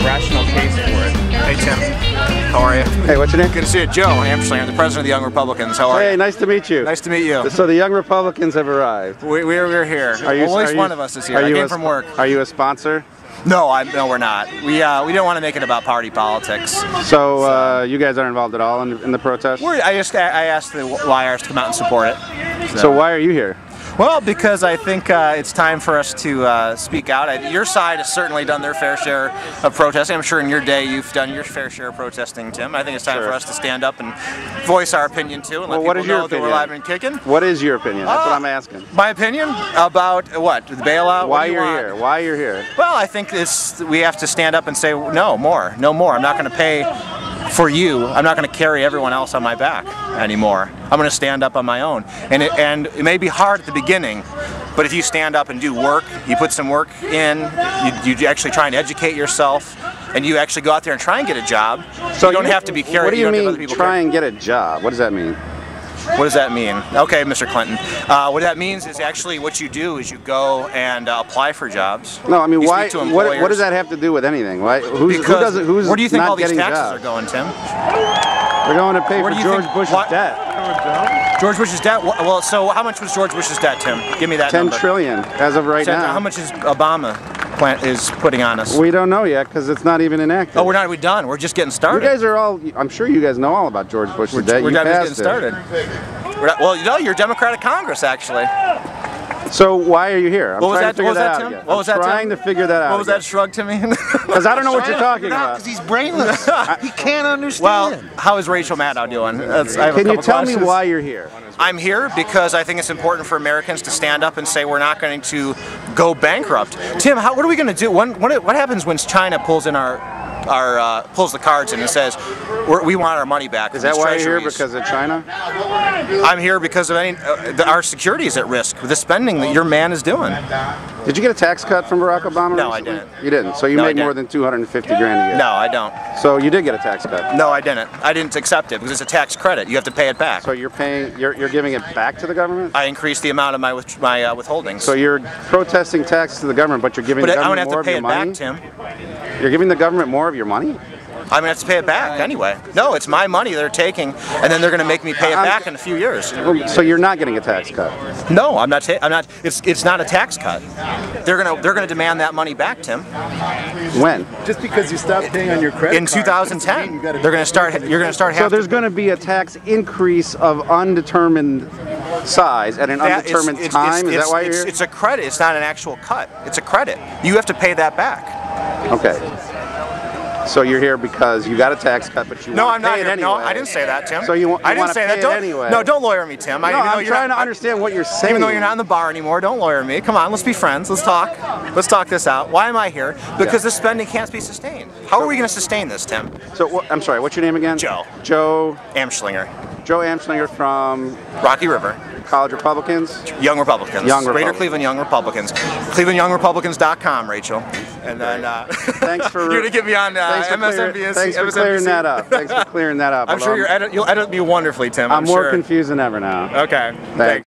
rational case for it. Hey Tim, how are you? Hey, what's your name? Good to see you. Joe Amschlinger, the president of the Young Republicans. How are you? Hey, nice to meet you. Nice to meet you. So the Young Republicans have arrived. We're here. Well, at least one of us is here. I came from work. Are you a sponsor? No, no, we're not. We don't want to make it about party politics. So you guys aren't involved at all in the protest? I asked the YRs to come out and support it. So why are you here? Well, because I think it's time for us to speak out. Your side has certainly done their fair share of protesting. I'm sure in your day you've done your fair share of protesting, Tim. I think it's time for us to stand up and voice our opinion too, and let people know that we're alive and kicking. What is your opinion? That's what I'm asking. My opinion about what? The bailout? Why you're here? Why you're here? Well, I think we have to stand up and say no more. No more. I'm not going to pay for you. I'm not going to carry everyone else on my back anymore. I'm going to stand up on my own. And it may be hard at the beginning, but if you stand up and do work, you put some work in, you actually try and educate yourself, and you actually go out there and try and get a job, so you don't have to be carried. What do you mean, try and get a job? What does that mean? What does that mean? Okay, Mr. Clinton. What that means is actually what you do is you go and apply for jobs. No, I mean, why? What does that have to do with anything? Why? Who's where do you think all these taxes jobs? are going, Tim? They're going to pay for George Bush's debt. George Bush's debt? Well, so how much was George Bush's debt, Tim? Give me that number. 10 trillion as of right now. How much is Obama is putting on us? We don't know yet because it's not even enacted. Oh, we're done. We're just getting started. You guys are all, I'm sure you guys know all about George Bush's debt. We're just getting started. Well, you know, you're Democratic Congress, actually. So why are you here? I'm what was trying that, to figure that out Tim? again. What was that, trying to figure that out. What was that shrug to me? Because I don't know what you're talking about. Because he's brainless. He can't understand. Well, how is Rachel Maddow doing? Can you tell me why you're here? I'm here because I think it's important for Americans to stand up and say we're not going to go bankrupt. Tim, what are we going to do? What happens when China pulls in pulls the cards in and says we want our money back? Is that why you're here? Because of China? I'm here because of our security is at risk with the spending that your man is doing. Did you get a tax cut from Barack Obama? No, recently? I didn't. You didn't. So you made more than 250 grand a year. No, I don't. So you did get a tax cut? No, I didn't. I didn't accept it because it's a tax credit. You have to pay it back. So you're paying. You're giving it back to the government? I increased the amount of my withholdings. So you're protesting taxes to the government, but you're giving the government more of your money? I'm going to have to pay it back, Tim. You're giving the government more of your money? I'm going to have to pay it back anyway. No, it's my money they're taking, and then they're going to make me pay it back in a few years. So you're not getting a tax cut? No, I'm not. It's not a tax cut. They're going to demand that money back, Tim. When? Just because you stopped paying on your credit in 2010, they're going to start. You're going to start. So there's going to be a tax increase of undetermined size at an undetermined time. Is that why you're here? It's a credit. It's not an actual cut. It's a credit. You have to pay that back. Okay. So you're here because you got a tax cut, but you want to pay it anyway. No, I didn't say that, Tim. So you want to pay it anyway. No, don't lawyer me, Tim. I'm trying to understand what you're saying. Even though you're not in the bar anymore, don't lawyer me. Come on, let's be friends. Let's talk. Let's talk this out. Why am I here? Because this spending can't be sustained. How are we going to sustain this, Tim? So I'm sorry. What's your name again? Joe. Joe Amschlinger. Joe Amschlinger from Rocky River. College Republicans? Young Republicans. Young Republicans. Greater Cleveland Young Republicans. ClevelandYoungRepublicans.com, Rachel. And then thanks for you're gonna get me on MSNBC. Thanks for clearing that up. Thanks for clearing that up. I'm sure you'll edit me wonderfully, Tim. I'm more confused than ever now. Okay. Thanks.